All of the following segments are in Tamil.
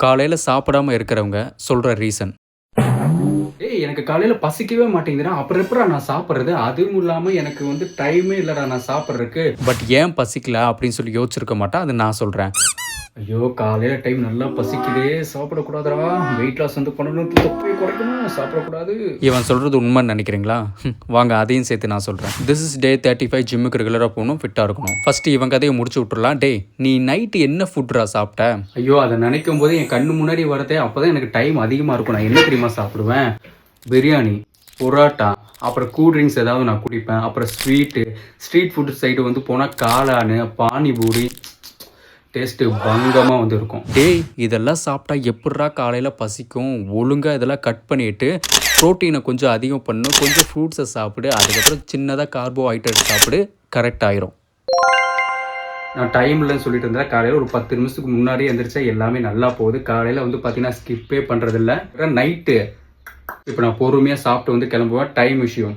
காலையில் சாப்பிடாம இருக்கிறவங்க சொல்கிற ரீசன். ஏய் எனக்கு காலையில பசிக்கவே மாட்டேங்குதுடா. அப்புறம் எப்படிடா நான் சாப்பிடுறது? அதுவும் இல்லாம எனக்கு வந்து டைமே இல்லடா நான் சாப்பிடுறதுக்கு. பட் ஏன் பசிக்கல அப்படின்னு சொல்லி யோசிச்சிருக்க மாட்டேன், அது நான் சொல்கிறேன். ஐயோ! காலையில டைம் நல்லா பசிக்குதே! சாப்பிடக்கூடாதுடா. வெயிட் லாஸ் வந்து பண்ணணும், தொப்பைய குறைக்கணும், சாப்பிடக்கூடாது. இவன் சொல்கிறது உண்மைன்னு நினைக்கிறீங்களா? வாங்க அதையும் சேர்த்து நான் சொல்கிறேன். திஸ் இஸ் டே 35. ஜிம்முக்கு ரெகுலராக போகணும், ஃபிட்டாக இருக்கணும். ஃபஸ்ட்டு இவன் கதையை முடிச்சு விட்டுறலாம். டே, நீ நைட்டு என்ன ஃபுட்ரா சாப்பிட்ட? ஐயோ! அத நினைக்கும் போது என் கண்ணு முன்னாடி வரதே அப்பதான் எனக்கு டைம் அதிகமா இருக்கும். நான் என்ன தெரியுமா சாப்பிடுவேன்? பிரியாணி, புரோட்டா, அப்புறம் கூல் ட்ரிங்க்ஸ் ஏதாவது நான் குடிப்பேன். அப்புறம் ஸ்ட்ரீட் ஃபுட் சைடு வந்து போனால் காளானு, பானிபூரி டேஸ்ட்டு பங்கமாக வந்து இருக்கும். டேய், இதெல்லாம் சாப்பிட்டா எப்பட்றா காலையில் பசிக்கும்? ஒழுங்காக இதெல்லாம் கட் பண்ணிவிட்டு ப்ரோட்டீனை கொஞ்சம் அதிகம் பண்ணு, கொஞ்சம் ஃப்ரூட்ஸை சாப்பிடு, அதுக்கப்புறம் சின்னதாக கார்போஹைட்ரேட் சாப்பிடு, கரெக்ட் ஆயிரும். நான் டைம் இல்லைன்னு சொல்லிட்டு இருந்தேன். காலையில் ஒரு 10 நிமிஷத்துக்கு முன்னாடியே எந்திரிச்சா எல்லாமே நல்லா போகுது. காலையில் வந்து பார்த்தீங்கன்னா ஸ்கிப்பே பண்ணுறதில்ல. நைட்டு இப்போ நான் பொறுமையாக சாப்பிட்டு வந்து கிளம்புவேன். டைம் விஷயம்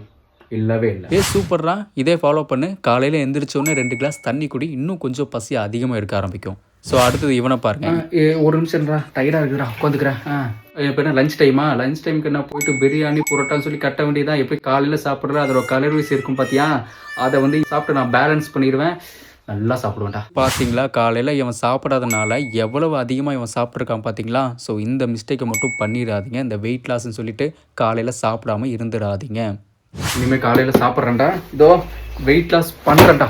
இல்லவே இல்லை. சூப்பர்ரா, இதே ஃபாலோ பண்ணு. காலையில் எந்திரிச்சோன்னே 2 கிளாஸ் தண்ணி குடி, இன்னும் கொஞ்சம் பசி அதிகமாக இருக்க ஆரம்பிக்கும். ஸோ அடுத்தது இவனை பாருங்க. ஒரு நிமிஷம்டா, டயர்டாக இருக்குடா, உட்காந்துக்கிறேன். இப்போ என்ன லஞ்ச் டைமுக்கு நான் போயிட்டு பிரியாணி புரோட்டான்னு சொல்லி கட்ட வேண்டியதான். எப்படி காலையில் சாப்பிட்ற அதோட கலோரிஸ் இருக்கும் பார்த்தியா, அதை வந்து சாப்பிட்டு நான் பேலன்ஸ் பண்ணிடுவேன். நல்லா சாப்பிடுவேன்டா. பார்த்தீங்களா, காலையில் இவன் சாப்பிடாதனால எவ்வளவு அதிகமாக இவன் சாப்பிட்ருக்கான் பார்த்தீங்களா? ஸோ இந்த மிஸ்டேக்கை மட்டும் பண்ணிடாதீங்க. இந்த வெயிட் லாஸ்ன்னு சொல்லிட்டு காலையில் சாப்பிடாம இருந்துடாதீங்க. இனிமேல் காலையில் சாப்பிட்றேன்டா. இதோ வெயிட் லாஸ் பண்ணுறேன்டா.